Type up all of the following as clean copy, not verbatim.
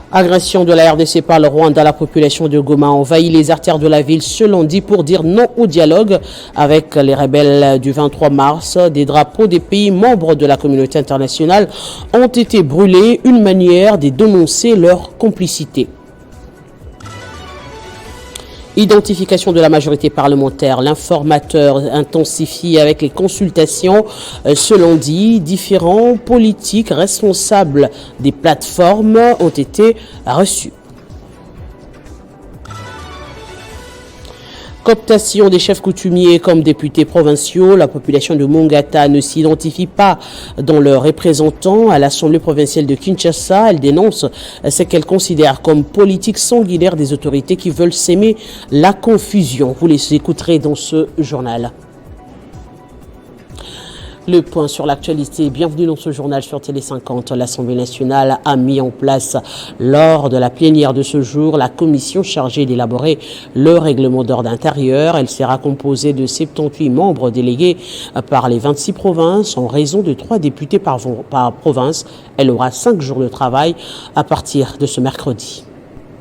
Agression de la RDC par le Rwanda, la population de Goma a envahi les artères de la ville ce lundi pour dire non au dialogue avec les rebelles du 23 mars. Des drapeaux des pays membres de la communauté internationale ont été brûlés, une manière de dénoncer leur complicité. Identification de la majorité parlementaire. L'informateur intensifie avec les consultations ce lundi. Différents politiques responsables des plateformes ont été reçus. Cooptation des chefs coutumiers comme députés provinciaux. La population de Mongata ne s'identifie pas dans leurs représentants à l'Assemblée provinciale de Kinshasa. Elle dénonce ce qu'elle considère comme politique sanguinaire des autorités qui veulent s'aimer la confusion. Vous les écouterez dans ce journal. Le point sur l'actualité. Bienvenue dans ce journal sur Télé 50. L'Assemblée nationale a mis en place lors de la plénière de ce jour la commission chargée d'élaborer le règlement d'ordre intérieur. Elle sera composée de 78 membres délégués par les 26 provinces en raison de 3 députés par province. Elle aura 5 jours de travail à partir de ce mercredi.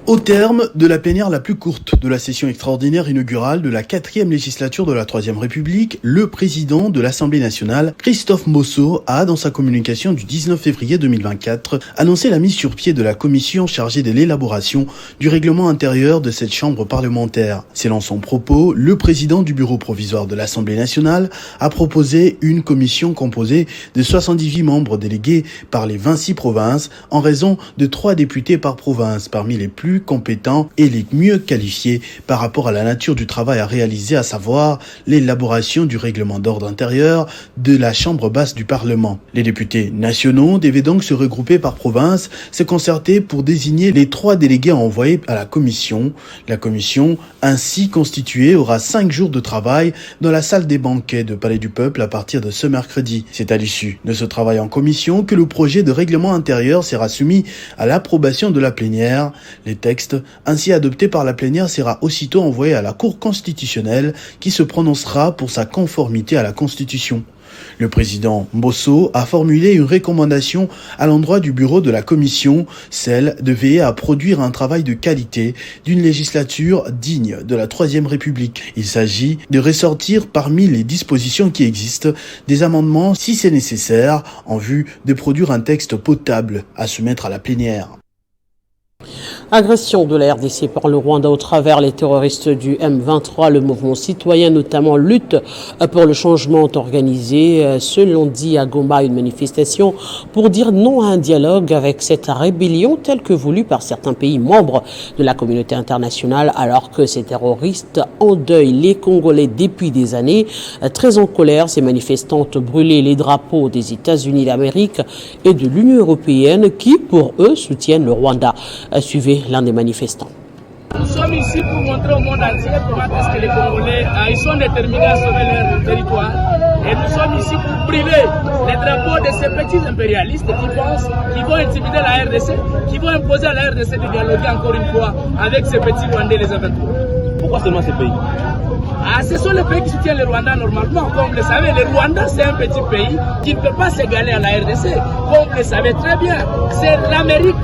Au terme de la plénière la plus courte de la session extraordinaire inaugurale de la 4e législature de la 3e République, le président de l'Assemblée nationale, Christophe Mbosso, a, dans sa communication du 19 février 2024, annoncé la mise sur pied de la commission chargée de l'élaboration du règlement intérieur de cette chambre parlementaire. Selon son propos, le président du bureau provisoire de l'Assemblée nationale a proposé une commission composée de 78 membres délégués par les 26 provinces en raison de 3 députés par province, parmi les plus compétents et les mieux qualifiés par rapport à la nature du travail à réaliser, à savoir l'élaboration du règlement d'ordre intérieur de la chambre basse du Parlement. Les députés nationaux devaient donc se regrouper par province, se concerter pour désigner les 3 délégués envoyés à la commission. La commission, ainsi constituée, aura 5 jours de travail dans la salle des banquets de Palais du Peuple à partir de ce mercredi. C'est à l'issue de ce travail en commission que le projet de règlement intérieur sera soumis à l'approbation de la plénière. Les texte ainsi adopté par la plénière sera aussitôt envoyé à la Cour constitutionnelle qui se prononcera pour sa conformité à la Constitution. Le président Mbosso a formulé une recommandation à l'endroit du bureau de la commission, celle de veiller à produire un travail de qualité d'une législature digne de la 3e République. Il s'agit de ressortir parmi les dispositions qui existent des amendements si c'est nécessaire en vue de produire un texte potable à soumettre à la plénière. Agression de la RDC par le Rwanda au travers les terroristes du M23, le mouvement citoyen notamment lutte pour le changement organisé ce lundi à Goma, une manifestation pour dire non à un dialogue avec cette rébellion telle que voulue par certains pays membres de la communauté internationale alors que ces terroristes endeuillent les Congolais depuis des années. Très en colère, ces manifestantes brûlaient les drapeaux des États-Unis d'Amérique et de l'Union européenne qui, pour eux, soutiennent le Rwanda. Suivez l'un des manifestants. Nous sommes ici pour montrer au monde entier comment est-ce que les Congolais ils sont déterminés à sauver leur territoire. Et nous sommes ici pour brûler les drapeaux de ces petits impérialistes qui pensent qu'ils vont intimider la RDC, qui vont imposer à la RDC de dialoguer encore une fois avec ces petits Rwandais, les M23. Pourquoi seulement ces pays? Ce sont les pays qui soutiennent le Rwanda normalement. Comme vous le savez, le Rwanda c'est un petit pays qui ne peut pas s'égaler à la RDC. Comme vous le savez très bien, c'est l'Amérique,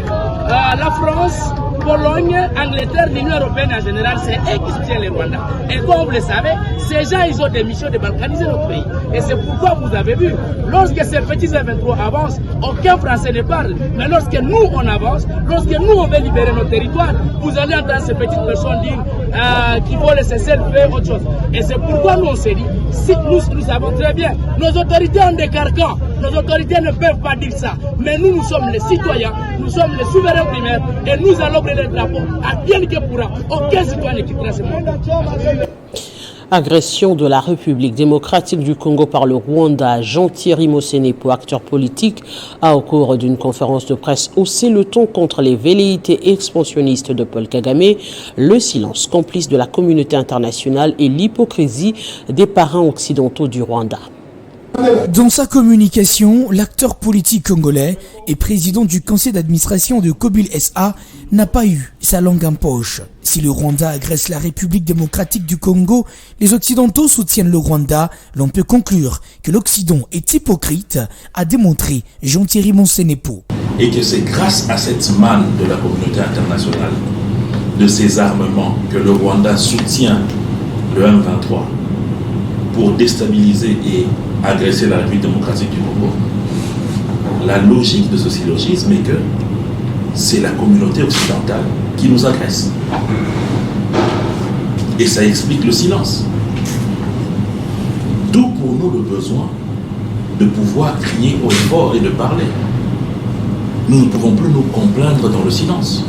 la France, Pologne, Angleterre, l'Union européenne en général, c'est eux qui soutiennent le Rwanda. Et comme vous le savez, ces gens, ils ont des missions de balkaniser notre pays. Et c'est pourquoi vous avez vu, lorsque ces petits M23 avancent, aucun Français ne parle. Mais lorsque nous, on avance, lorsque nous, on veut libérer nos territoires, vous allez entendre ces petites personnes dire qu'il faut laisser faire autre chose. Et c'est pourquoi nous, on s'est dit, si nous savons très bien, nos autorités ont des carcans, nos autorités ne peuvent pas dire ça. Mais nous, nous sommes les citoyens, nous sommes les souverains primaires, et nous allons brûler le drapeau. Advienne que pourra, aucun citoyen ne quittera ce monde. Agression de la République démocratique du Congo par le Rwanda. Jean-Thierry Mosenepo, acteur politique, a au cours d'une conférence de presse haussé le ton contre les velléités expansionnistes de Paul Kagame, le silence complice de la communauté internationale et l'hypocrisie des parrains occidentaux du Rwanda. Dans sa communication, l'acteur politique congolais et président du conseil d'administration de Kobil SA n'a pas eu sa langue en poche. Si le Rwanda agresse la République démocratique du Congo, les Occidentaux soutiennent le Rwanda. L'on peut conclure que l'Occident est hypocrite, a démontré Jean-Thierry Mosenepo. Et que c'est grâce à cette manne de la communauté internationale, de ces armements, que le Rwanda soutient le M23 pour déstabiliser et agresser la République démocratique du Congo. La logique de ce syllogisme est que c'est la communauté occidentale qui nous agresse. Et ça explique le silence. D'où pour nous le besoin de pouvoir crier haut et fort et de parler. Nous ne pouvons plus nous complaindre dans le silence.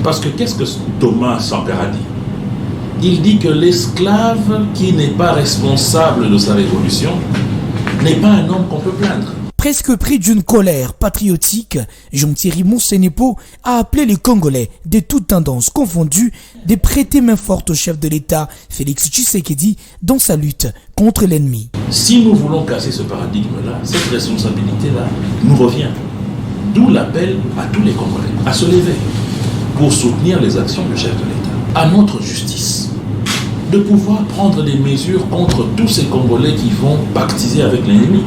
Parce que qu'est-ce que Thomas Sankara dit? Il dit que l'esclave qui n'est pas responsable de sa révolution n'est pas un homme qu'on peut plaindre. Presque pris d'une colère patriotique, Jean-Thierry Monsenepo a appelé les Congolais, de toutes tendances confondues, de prêter main forte au chef de l'État, Félix Tshisekedi, dans sa lutte contre l'ennemi. Si nous voulons casser ce paradigme-là, cette responsabilité-là nous revient. D'où l'appel à tous les Congolais à se lever pour soutenir les actions du chef de l'État. À notre justice de pouvoir prendre des mesures contre tous ces Congolais qui vont pactiser avec l'ennemi.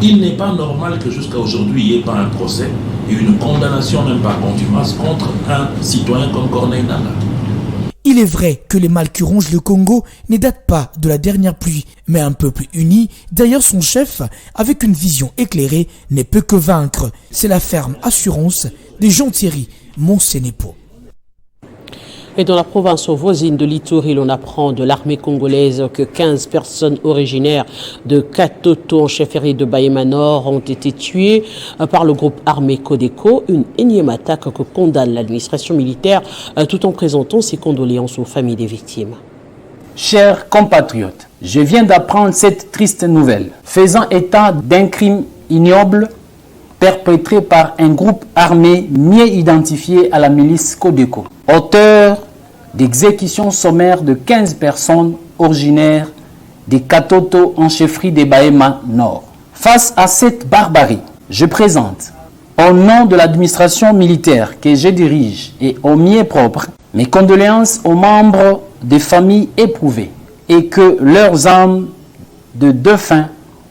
Il n'est pas normal que jusqu'à aujourd'hui, il n'y ait pas un procès et une condamnation, même par contumace, contre un citoyen comme Corneille Nangaa. Il est vrai que les mal qui rongent le Congo ne datent pas de la dernière pluie, mais un peuple uni, derrière son chef, avec une vision éclairée, ne peut que vaincre. C'est la ferme assurance de Jean-Thierry Monsenepo. Et dans la province voisine de l'Ituri, l'on apprend de l'armée congolaise que 15 personnes originaires de Katoto en chefferie de Bahema Nord ont été tuées par le groupe armé Codeco. Une énième attaque que condamne l'administration militaire tout en présentant ses condoléances aux familles des victimes. Chers compatriotes, je viens d'apprendre cette triste nouvelle, faisant état d'un crime ignoble perpétré par un groupe armé mieux identifié à la milice Codeco, auteur d'exécutions sommaires de 15 personnes originaires des Katoto en chefferie de Bahema Nord. Face à cette barbarie, je présente, au nom de l'administration militaire que je dirige et au mien propre, mes condoléances aux membres des familles éprouvées et que leurs âmes de défunts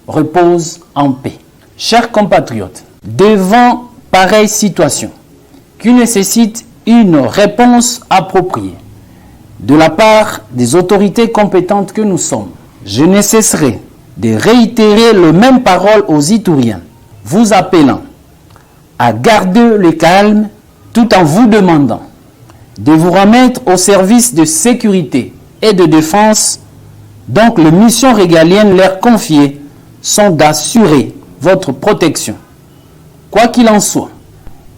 reposent en paix. Chers compatriotes, devant pareille situation qui nécessite une réponse appropriée de la part des autorités compétentes que nous sommes, je ne cesserai de réitérer les mêmes paroles aux Ituriens, vous appelant à garder le calme tout en vous demandant de vous remettre au service de sécurité et de défense. Donc les missions régaliennes leur confiées sont d'assurer votre protection. Quoi qu'il en soit,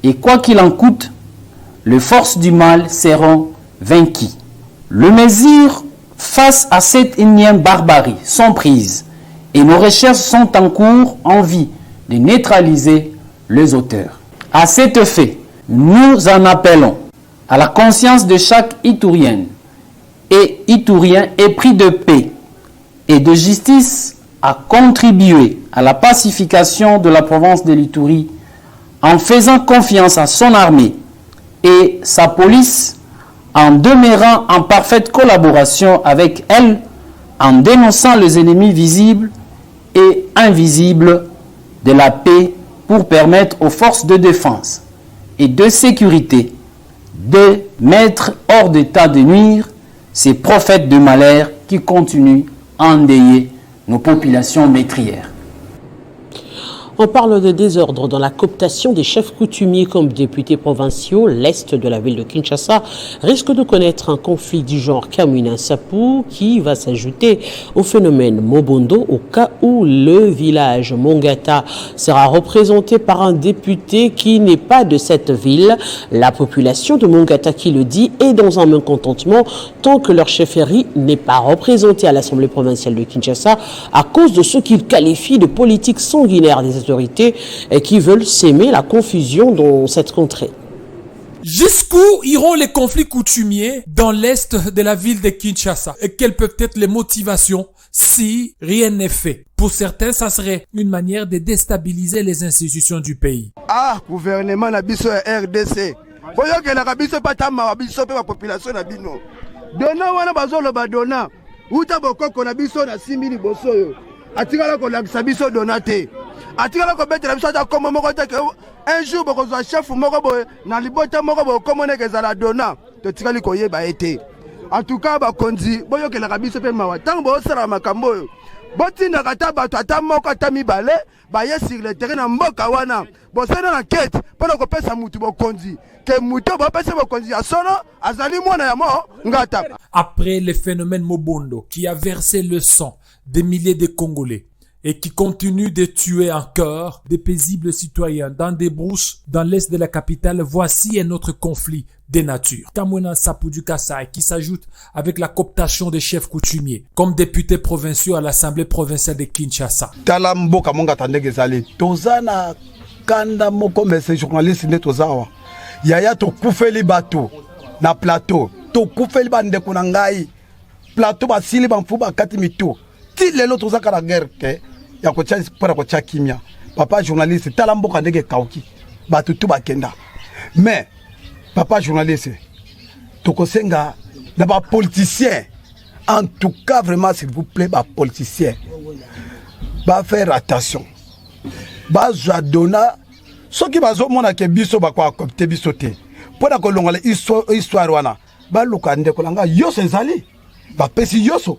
et quoi qu'il en coûte, les forces du mal seront vaincues. Les mesures face à cette énième barbarie sont prises et nos recherches sont en cours en vue de neutraliser les auteurs. À cet effet, nous en appelons à la conscience de chaque Iturienne et Iturien épris de paix et de justice à contribuer à la pacification de la province de l'Ituri en faisant confiance à son armée et sa police, en demeurant en parfaite collaboration avec elle, en dénonçant les ennemis visibles et invisibles de la paix pour permettre aux forces de défense et de sécurité de mettre hors d'état de nuire ces prophètes de malheur qui continuent à endeuiller nos populations meurtrières. On parle de désordre dans la cooptation des chefs coutumiers comme députés provinciaux. L'est de la ville de Kinshasa risque de connaître un conflit du genre Kamwina-Nsapu qui va s'ajouter au phénomène Mobondo au cas où le village Mongata sera représenté par un député qui n'est pas de cette ville. La population de Mongata qui le dit est dans un mécontentement tant que leur chefferie n'est pas représentée à l'Assemblée provinciale de Kinshasa à cause de ce qu'ils qualifient de politique sanguinaire des autorités et qui veulent s'aimer la confusion dans cette contrée. Jusqu'où iront les conflits coutumiers dans l'est de la ville de Kinshasa et quelles peuvent être les motivations si rien n'est fait? Pour certains, ça serait une manière de déstabiliser les institutions du pays. Ah, gouvernement na biso RDC. Boyo ke na biso patama biso pe population na bino. Dona wana bazolo ba dona. Uta bokoko na biso na 6000 boso yo. Atikala ko lakisa biso donate. atikala kobetela biso ata komo moko te ke un jour bokozwa chef moko boye na libota moko boye komo neke ezala dona totikali koyeba ete en tout cas bakonzi boyokelaka biso mpe mawa ntango bosalaka makambo oyo botindaka ata bato ata moko ata mibale baye sur le terrain na mboka wana bosala na kete mpona kopesa mutu bokonzi ke mutu bopesa bokonzi ya solo azali mwana ya mo ngata. Après le phénomène Mobondo qui a versé le sang des milliers de Congolais et qui continue de tuer encore des paisibles citoyens dans des brousses dans l'est de la capitale, voici un autre conflit des natures. Kamwena Sapou du Kassai qui s'ajoute avec la cooptation des chefs coutumiers comme députés provinciaux à l'Assemblée provinciale de Kinshasa. Talambo kamonga tandege zali tozana kanda moko mese journaliste ne tozawa yaya to kufeli bato na plateau to kufeli bandeko na ngai plateau basili bamfu bakati mito ti lelo tozaka la guerre ke ya ko tshia para ko tshia kimia papa journaliste talambo kandege kauki bato tu bakenda mais papa journaliste tokosenga na ba politicien en tout cas vraiment s'il vous plaît ba politicien ba faire attention ba zadona soki bazo mona ke biso ba kwa copter biso te pona ko longola histoire wana ba luka ndeko langa yo senzali ba pesi yoso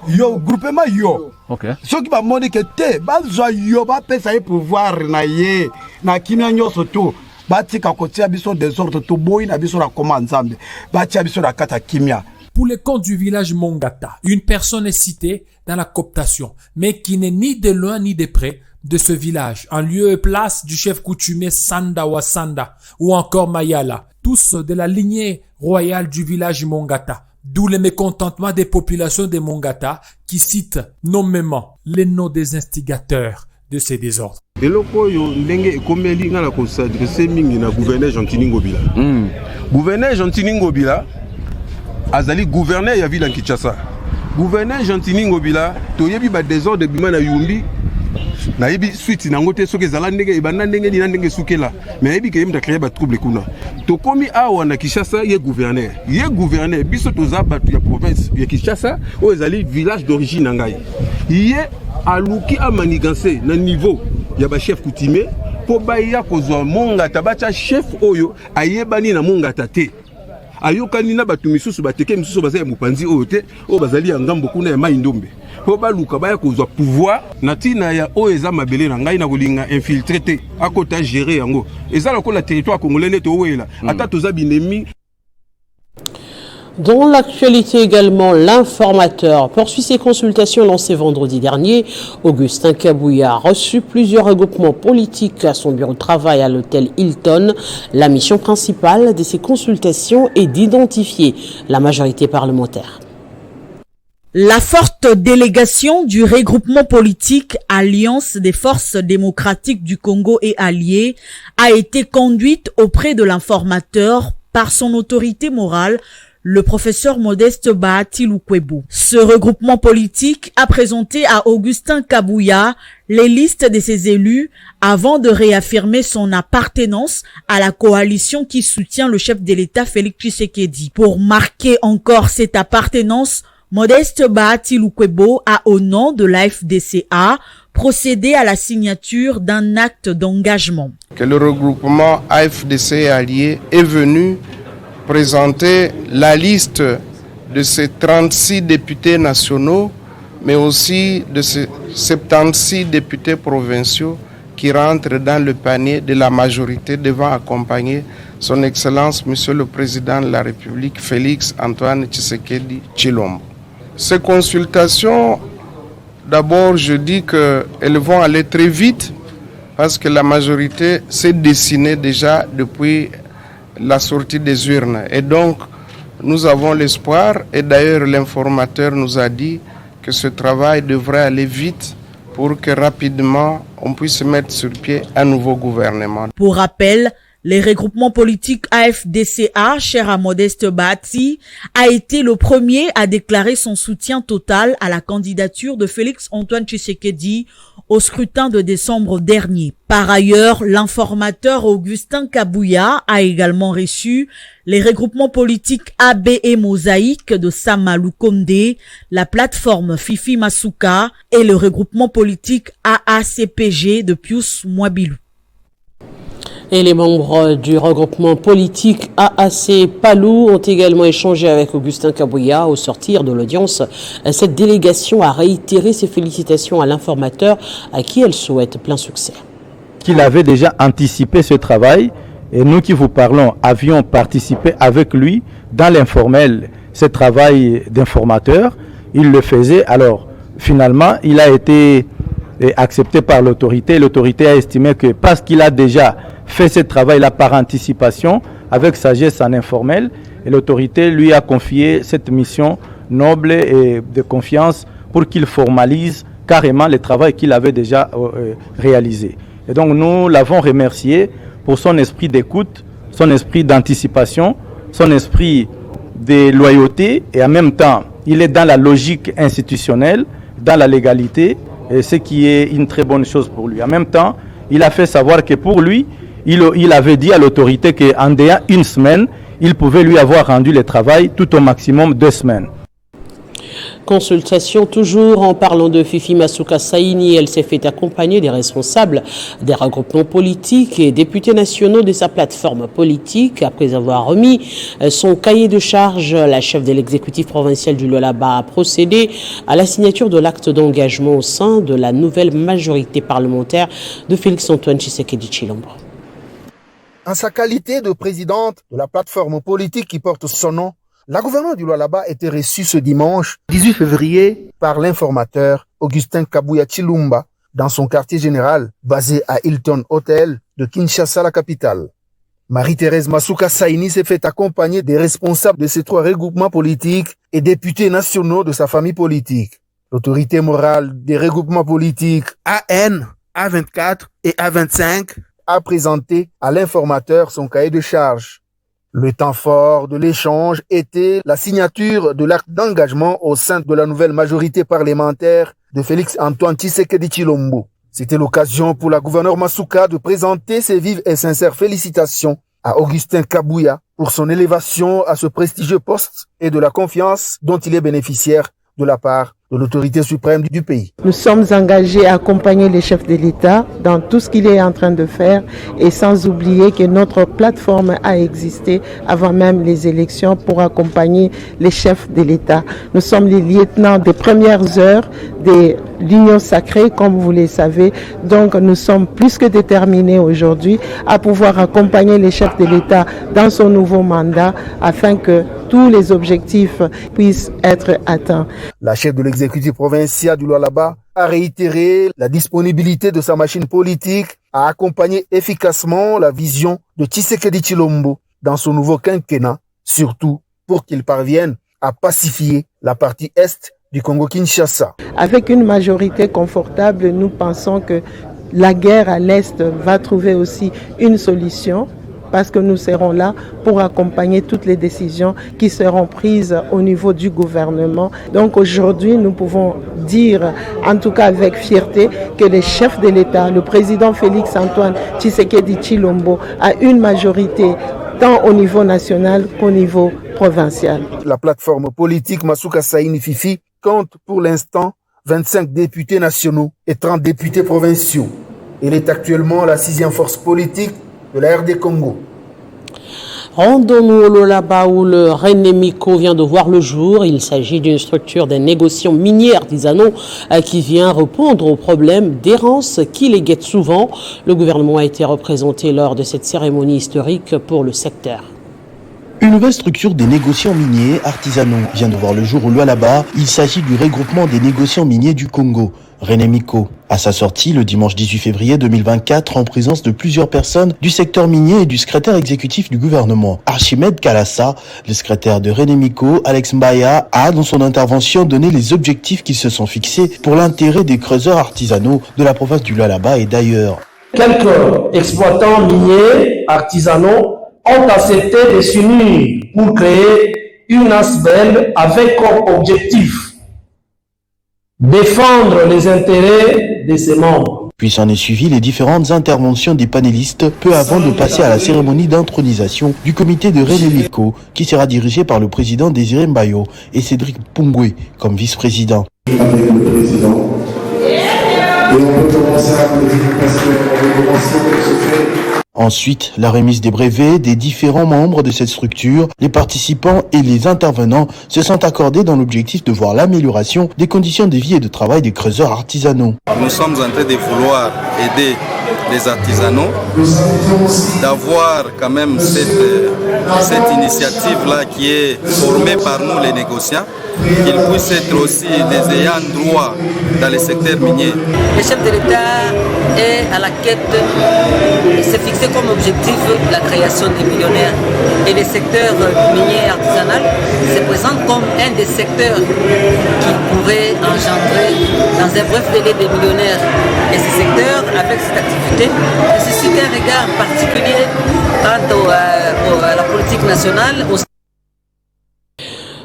yo groupement yo okay. Soki ba moni ke te ba zo yo ba pesa e pouvoir na ye na kimia nyoso to ba tika ko tia biso désordre to boy na biso na komanzambe ba tia biso na kata kimia. Pour le compte du village Mongata, une personne est citée dans la cooptation, mais qui n'est ni de loin ni de près de ce village, en lieu et place du chef coutumier Sanda Wasanda ou encore Mayala, tous de la lignée royale du village Mongata. D'où le mécontentement des populations de Mongata qui citent nommément les noms des instigateurs de ces désordres. Eloko yo ndenge ekomeli ngala ko s'adresser mingi na gouverneur Gentini Ngobila. Gouverneur Gentini Ngobila azali gouverneur ya ville en Kinshasa. Gouverneur Gentini Ngobila toyebi ba désordre bima na Yumbi na yebi suite nango te soki ezala ndenge ebanda ndenge ni ndenge sukela mais yebi ke yemda créer ba trouble kuna tokomi awa na Kinshasa ye gouverneur biso toza batu ya province ya Kinshasa o ezali village d'origine ngai ye aluki amaniganse na niveau ya ba chef coutumier po baya kozwa Mongata bacha chef oyo ayebani na Mongata te ayokani na batu misusu bateke misusu bazaya mupanzi oyo te o bazali ya ngambo kuna ya Maindombe po baluka baya kozwa pouvoir na tina ya oyo eza mabele na ngai na kolinga infiltré te akota gérer yango eza lokola territoire congolais neto wela ata toza binemi. Dans l'actualité également, l'informateur poursuit ses consultations lancées vendredi dernier. Augustin Kabouya a reçu plusieurs regroupements politiques à son bureau de travail à l'hôtel Hilton. La mission principale de ces consultations est d'identifier la majorité parlementaire. La forte délégation du regroupement politique Alliance des forces démocratiques du Congo et alliés a été conduite auprès de l'informateur par son autorité morale, le professeur Modeste Bahati Lukwebo. Ce regroupement politique a présenté à Augustin Kabouya les listes de ses élus avant de réaffirmer son appartenance à la coalition qui soutient le chef de l'État Félix Tshisekedi. Pour marquer encore cette appartenance, Modeste Bahati Lukwebo a, au nom de la FDCA, procédé à la signature d'un acte d'engagement. Que le regroupement AFDC allié est venu présenter la liste de ces 36 députés nationaux, mais aussi de ces 76 députés provinciaux qui rentrent dans le panier de la majorité devant accompagner son Excellence, Monsieur le Président de la République, Félix Antoine Tshisekedi Tshilombo. Ces consultations, d'abord je dis qu'elles vont aller très vite parce que la majorité s'est dessinée déjà depuis la sortie des urnes. Et donc, nous avons l'espoir, et d'ailleurs l'informateur nous a dit que ce travail devrait aller vite pour que rapidement on puisse mettre sur pied un nouveau gouvernement. Pour rappel, Les regroupements politiques AFDCA, cher à Modeste Bahati, a été le premier à déclarer son soutien total à la candidature de Félix Antoine Tshisekedi au scrutin de décembre dernier. Par ailleurs, l'informateur Augustin Kabouya a également reçu les regroupements politiques AB et Mosaïque de Samalou Kondé, la plateforme Fifi Masuka et le regroupement politique AACPG de Pius Mwabilou. Et les membres du regroupement politique AAC Palou ont également échangé avec Augustin Kabouya au sortir de l'audience. Cette délégation a réitéré ses félicitations à l'informateur à qui elle souhaite plein succès. Qu'il avait déjà anticipé ce travail et nous qui vous parlons avions participé avec lui dans l'informel, ce travail d'informateur. Il le faisait, alors finalement il a été accepté par l'autorité. L'autorité a estimé que parce qu'il a déjà fait ce travail-là par anticipation, avec sagesse en informel, et l'autorité lui a confié cette mission noble et de confiance pour qu'il formalise carrément le travail qu'il avait déjà réalisé. Et donc nous l'avons remercié pour son esprit d'écoute, son esprit d'anticipation, son esprit de loyauté, et en même temps, il est dans la logique institutionnelle, dans la légalité, et ce qui est une très bonne chose pour lui. En même temps, il a fait savoir que pour lui, il avait dit à l'autorité qu'en dehors une semaine, il pouvait lui avoir rendu le travail tout au maximum 2 semaines. Consultation toujours en parlant de Fifi Masuka Saini. Elle s'est fait accompagner des responsables des regroupements politiques et députés nationaux de sa plateforme politique. Après avoir remis son cahier de charge, la chef de l'exécutif provincial du Lualaba a procédé à la signature de l'acte d'engagement au sein de la nouvelle majorité parlementaire de Félix Antoine Tshisekedi Tshilombo. En sa qualité de présidente de la plateforme politique qui porte son nom, la gouverneure du Lualaba était reçue ce dimanche 18 février par l'informateur Augustin Kabouya Tshilombo dans son quartier général basé à Hilton Hotel de Kinshasa, la capitale. Marie-Thérèse Masuka Saini s'est fait accompagner des responsables de ces 3 regroupements politiques et députés nationaux de sa famille politique. L'autorité morale des regroupements politiques AN, A24 et A25 a présenté à l'informateur son cahier de charge. Le temps fort de l'échange était la signature de l'acte d'engagement au sein de la nouvelle majorité parlementaire de Félix Antoine Tshisekedi Tshilombo. C'était l'occasion pour la gouverneure Masuka de présenter ses vives et sincères félicitations à Augustin Kabouya pour son élévation à ce prestigieux poste et de la confiance dont il est bénéficiaire de la part de l'autorité suprême du pays. Nous sommes engagés à accompagner les chefs de l'État dans tout ce qu'il est en train de faire et sans oublier que notre plateforme a existé avant même les élections pour accompagner les chefs de l'État. Nous sommes les lieutenants des premières heures de l'Union sacrée, comme vous le savez. Donc nous sommes plus que déterminés aujourd'hui à pouvoir accompagner les chefs de l'État dans son nouveau mandat afin que tous les objectifs puissent être atteints. La chef de l'exécutif provincial du Lualaba a réitéré la disponibilité de sa machine politique à accompagner efficacement la vision de Tshisekedi Tshilombo dans son nouveau quinquennat, surtout pour qu'il parvienne à pacifier la partie est du Congo-Kinshasa. Avec une majorité confortable, nous pensons que la guerre à l'est va trouver aussi une solution, parce que nous serons là pour accompagner toutes les décisions qui seront prises au niveau du gouvernement. Donc aujourd'hui, nous pouvons dire, en tout cas avec fierté, que le chef de l'État, le président Félix Antoine Tshisekedi Tshilombo, a une majorité tant au niveau national qu'au niveau provincial. La plateforme politique Masuka Saini Fifi compte pour l'instant 25 députés nationaux et 30 députés provinciaux. Elle est actuellement la 6e force politique de la RD Congo. Rendons-nous au Lualaba où le Renemico vient de voir le jour. Il s'agit d'une structure des négociants miniers artisanaux qui vient répondre aux problèmes d'errance qui les guettent souvent. Le gouvernement a été représenté lors de cette cérémonie historique pour le secteur. Une nouvelle structure des négociants miniers artisanaux vient de voir le jour au Lualaba. Il s'agit du regroupement des négociants miniers du Congo, Renemico. À sa sortie le dimanche 18 février 2024, en présence de plusieurs personnes du secteur minier et du secrétaire exécutif du gouvernement, Archimède Kalassa, le secrétaire de Renemico, Alex Mbaya, a dans son intervention donné les objectifs qui se sont fixés pour l'intérêt des creuseurs artisanaux de la province du Lualaba et d'ailleurs. Quelques exploitants miniers artisanaux ont accepté de s'unir pour créer une ASBEL avec comme objectif défendre les intérêts de ses membres. Puis s'en est suivi les différentes interventions des panélistes peu avant de passer à la cérémonie d'intronisation du comité de René Miko qui sera dirigé par le président Désiré Mbayo et Cédric Pungwe comme vice-président. Avec le président. Et on peut commencer à applaudir parce qu'on commence à se faire. Ensuite, la remise des brevets des différents membres de cette structure, les participants et les intervenants se sont accordés dans l'objectif de voir l'amélioration des conditions de vie et de travail des creuseurs artisanaux. Nous sommes en train de vouloir aider les artisanaux, d'avoir quand même cette initiative-là qui est formée par nous les négociants, qu'ils puissent être aussi des ayants droit dans le secteur minier. Le chef de l'État est à la quête, s'est fixé comme objectif la création des millionnaires. Et le secteur minier artisanal se présente comme un des secteurs qui pourrait engendrer dans un bref délai des millionnaires. Et ce secteur, avec cette activité, nécessite un regard particulier quant à la politique nationale.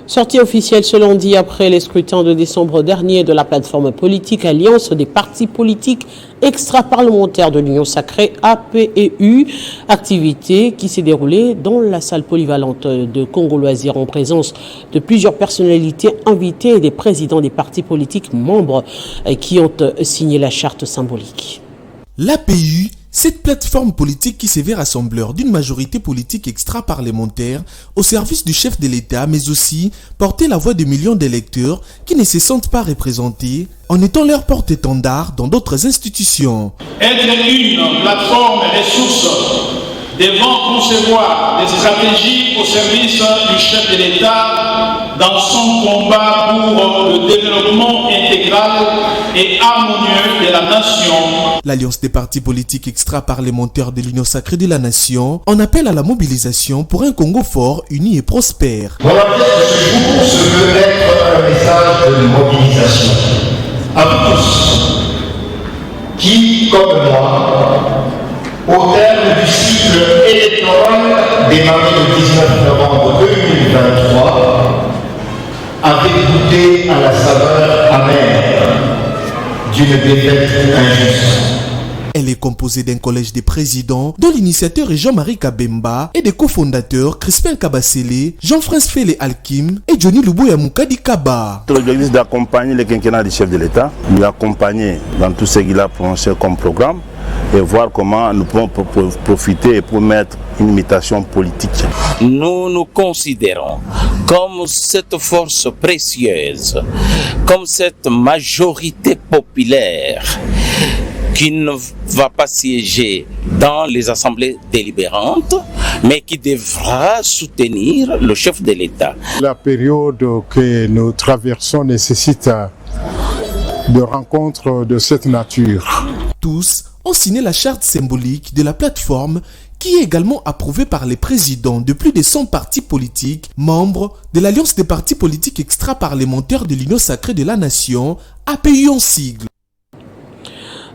Sortie officielle ce lundi après les scrutins de décembre dernier de la plateforme politique Alliance des partis politiques extra-parlementaires de l'Union sacrée APEU, activité qui s'est déroulée dans la salle polyvalente de Congo Loisirs en présence de plusieurs personnalités invitées et des présidents des partis politiques membres qui ont signé la charte symbolique. L'APEU, cette plateforme politique qui s'est rassembleur d'une majorité politique extra-parlementaire au service du chef de l'État, mais aussi porter la voix de millions d'électeurs qui ne se sentent pas représentés en étant leur porte-étendard dans d'autres institutions. Être une plateforme ressource devant concevoir des stratégies au service du chef de l'État dans son combat pour le développement intégral et harmonieux de la nation. L'Alliance des partis politiques extra-parlementaires de l'Union sacrée de la nation en appelle à la mobilisation pour un Congo fort, uni et prospère. Dans la pièce de ce jour se veut être un message de mobilisation à tous qui, comme moi, au terme du cycle électoral démarré le 19 novembre 2023, avait goûté à la saveur amère d'une défaite injuste. Elle est composée d'un collège des présidents dont l'initiateur est Jean-Marie Kabemba et des cofondateurs Crispin Kabasele, Jean-François Fele Alkim et Johnny Luboya Moukadi Kaba. L'objectif d'accompagner le quinquennat du chef de l'État, de l'accompagner dans tout ce qu'il a prononcé comme programme et voir comment nous pouvons profiter pour mettre une imitation politique. Nous nous considérons comme cette force précieuse, comme cette majorité populaire qui ne va pas siéger dans les assemblées délibérantes, mais qui devra soutenir le chef de l'État. La période que nous traversons nécessite de rencontres de cette nature. Tous ont signé la charte symbolique de la plateforme qui est également approuvée par les présidents de plus de 100 partis politiques, membres de l'Alliance des partis politiques extra-parlementaires de l'Union sacrée de la nation, APEU en sigle.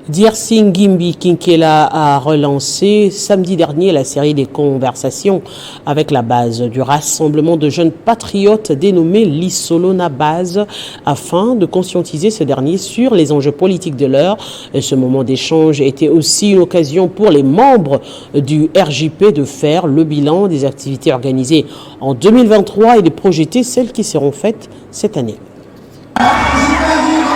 Diersing Gimbi Kinkela a relancé samedi dernier la série des conversations avec la base du rassemblement de jeunes patriotes dénommé l'Isolona Base afin de conscientiser ce dernier sur les enjeux politiques de l'heure. Ce moment d'échange était aussi une occasion pour les membres du RJP de faire le bilan des activités organisées en 2023 et de projeter celles qui seront faites cette année.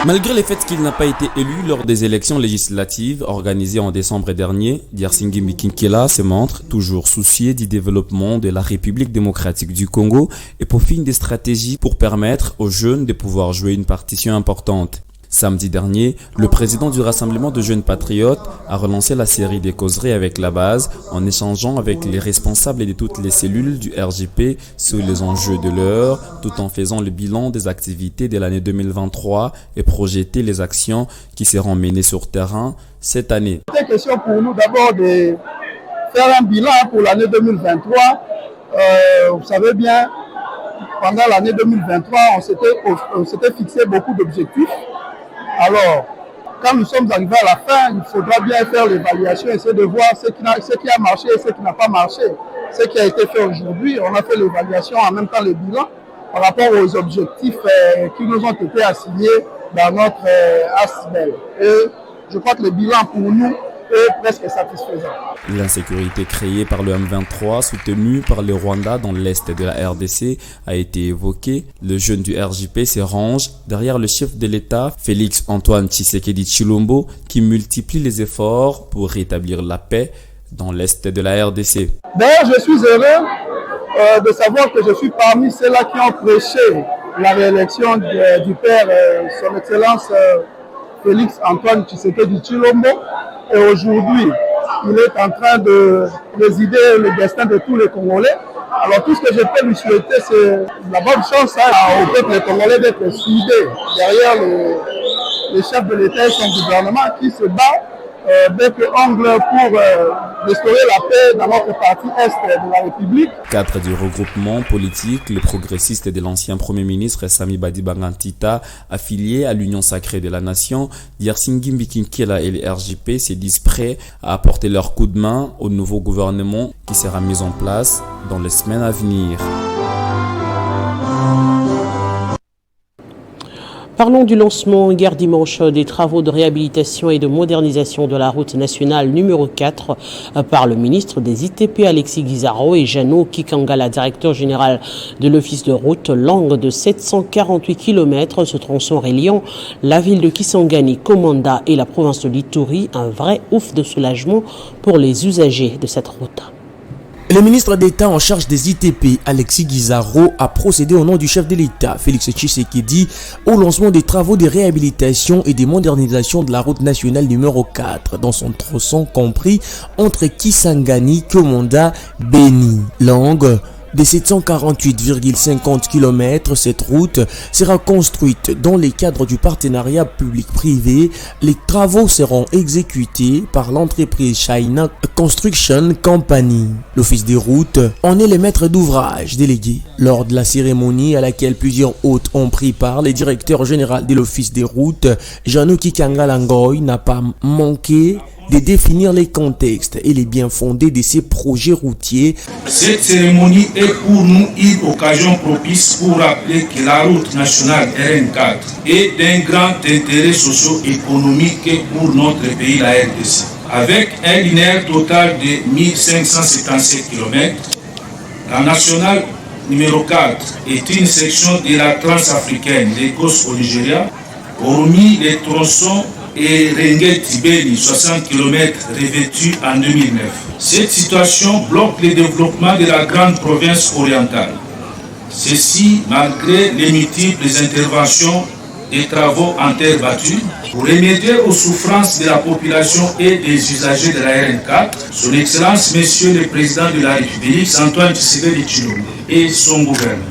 Malgré le fait qu'il n'a pas été élu lors des élections législatives organisées en décembre dernier, Diersing Gimbi Kinkela se montre toujours soucié du développement de la République démocratique du Congo et peaufine des stratégies pour permettre aux jeunes de pouvoir jouer une partition importante. Samedi dernier, le président du Rassemblement de jeunes patriotes a relancé la série des causeries avec la base en échangeant avec les responsables de toutes les cellules du RJP sur les enjeux de l'heure, tout en faisant le bilan des activités de l'année 2023 et projeter les actions qui seront menées sur terrain cette année. C'est question pour nous d'abord de faire un bilan pour l'année 2023. Vous savez bien, pendant l'année 2023, on s'était fixé beaucoup d'objectifs. Alors, quand nous sommes arrivés à la fin, il faudra bien faire l'évaluation, essayer de voir ce qui a marché et ce qui n'a pas marché. Ce qui a été fait aujourd'hui, on a fait l'évaluation, en même temps le bilan, par rapport aux objectifs qui nous ont été assignés dans notre ASBEL. Et je crois que le bilan pour nous est presque satisfaisant. L'insécurité créée par le M23, soutenu par le Rwanda dans l'est de la RDC, a été évoquée. Le jeune du RJP se range derrière le chef de l'État, Félix Antoine Tshisekedi Tshilombo, qui multiplie les efforts pour rétablir la paix dans l'est de la RDC. D'ailleurs, je suis heureux de savoir que je suis parmi ceux-là qui ont prêché la réélection du père, son Excellence Félix Antoine Tshisekedi Tshilombo. Et aujourd'hui, il est en train de présider le destin de tous les Congolais. Alors tout ce que je peux lui souhaiter, c'est la bonne chance au peuple congolais d'être soudé derrière le chef de l'État et son gouvernement qui se bat bec et ongle pour restaurer la paix dans notre partie est de la République. Cadre du regroupement politique, le progressiste de l'ancien Premier ministre Sami Badibanga-Ntita, affilié à l'Union sacrée de la nation, Yersingi Mbikinkela et les RJP se disent prêts à apporter leur coup de main au nouveau gouvernement qui sera mis en place dans les semaines à venir. Parlons du lancement hier dimanche des travaux de réhabilitation et de modernisation de la route nationale numéro 4 par le ministre des ITP Alexis Guizarro et Jano Kikangala, directeur général de l'office de route, longue de 748 km, ce tronçon reliant la ville de Kisangani, Komanda et la province de l'Ituri, un vrai ouf de soulagement pour les usagers de cette route. Le ministre d'État en charge des ITP, Alexis Guizarro, a procédé au nom du chef de l'État, Félix Tshisekedi, au lancement des travaux de réhabilitation et de modernisation de la route nationale numéro 4, dans son tronçon compris entre Kisangani, Komanda, Beni, Langue. De 748,50 km, cette route sera construite dans les cadres du partenariat public-privé. Les travaux seront exécutés par l'entreprise China Construction Company. L'office des routes en est le maître d'ouvrage délégué. Lors de la cérémonie à laquelle plusieurs hôtes ont pris part, le directeur général de l'office des routes, Jano Kikangala Ngoy, n'a pas manqué de définir les contextes et les biens fondés de ces projets routiers. Cette cérémonie est pour nous une occasion propice pour rappeler que la route nationale RN4 est d'un grand intérêt socio-économique pour notre pays, la RDC. Avec un linéaire total de 1577 km, la nationale numéro 4 est une section de la transafricaine Lagos au Nigeria, hormis les tronçons et Renget-Tibeli, 60 km revêtus en 2009. Cette situation bloque le développement de la grande province orientale. Ceci malgré les multiples interventions et travaux en terre battue pour remédier aux souffrances de la population et des usagers de la RN4. Son Excellence, Monsieur le Président de la République, Antoine Tshisekedi Tshilombo et son gouvernement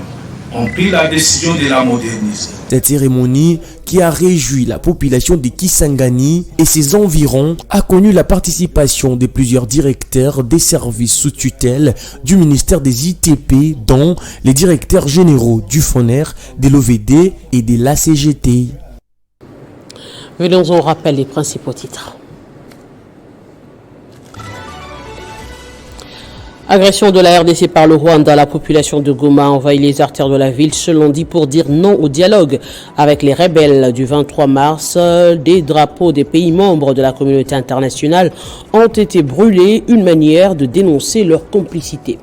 ont pris la décision de la moderniser. Cette cérémonie, qui a réjoui la population de Kisangani et ses environs, a connu la participation de plusieurs directeurs des services sous tutelle du ministère des ITP, dont les directeurs généraux du FONER, de l'OVD et de l'ACGT. Venons, on rappelle les principaux titres. Agression de la RDC par le Rwanda, la population de Goma envahit les artères de la ville ce lundi pour dire non au dialogue avec les rebelles du 23 mars. Des drapeaux des pays membres de la communauté internationale ont été brûlés, une manière de dénoncer leur complicité.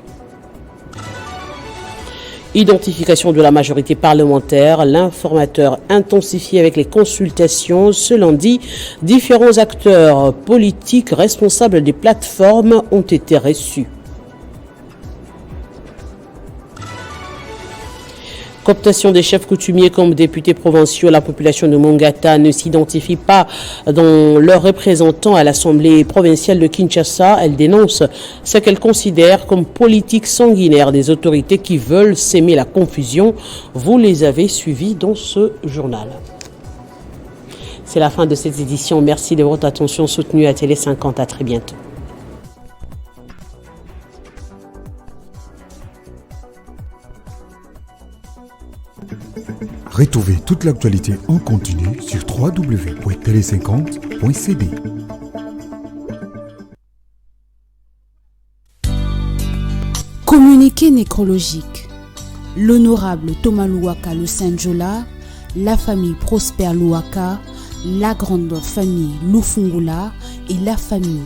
Identification de la majorité parlementaire, l'informateur intensifié avec les consultations. Ce lundi, différents acteurs politiques responsables des plateformes ont été reçus. Cooptation des chefs coutumiers comme députés provinciaux, la population de Mongata ne s'identifie pas dans leurs représentants à l'Assemblée provinciale de Kinshasa. Elle dénonce ce qu'elle considère comme politique sanguinaire des autorités qui veulent s'aimer la confusion. Vous les avez suivis dans ce journal. C'est la fin de cette édition. Merci de votre attention soutenue à Télé 50. À très bientôt. Retrouvez toute l'actualité en continu sur www.tele50.cd. Communiqué nécrologique. L'honorable Thomas Louaka Le Saint-Jola, la famille Prosper Louaka, la grande famille Lufungula et la famille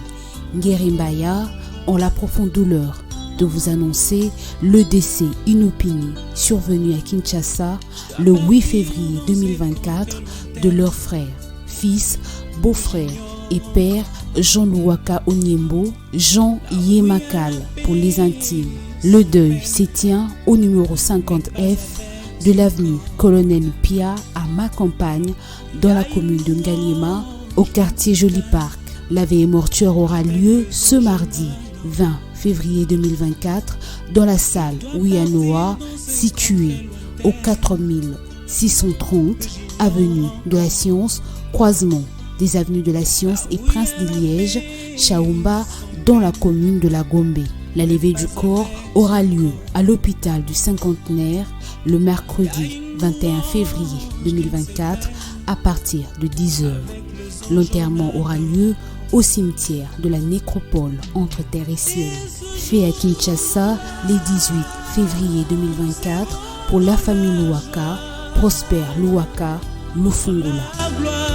Ngerimbaya ont la profonde douleur de vous annoncer le décès inopiné survenu à Kinshasa le 8 février 2024 de leur frère, fils, beau-frère et père Jean Louaka Onyembo, Jean Yemakal pour les intimes. Le deuil s'étient au numéro 50F de l'avenue Colonel Pia à ma campagne dans la commune de Ngaliema au quartier Joli Parc. La veille mortuaire aura lieu ce mardi 20 février 2024 dans la salle Ouianoa située au 4630 avenue de la Science, croisement des avenues de la Science et Prince de Liège, Chaoumba dans la commune de la Gombe. La levée du corps aura lieu à l'hôpital du Cinquantenaire le mercredi 21 février 2024 à partir de 10h. L'enterrement aura lieu au cimetière de la nécropole entre terre et ciel. Fait à Kinshasa le 18 février 2024 pour la famille Louaka, Prosper Louaka, Lufungula.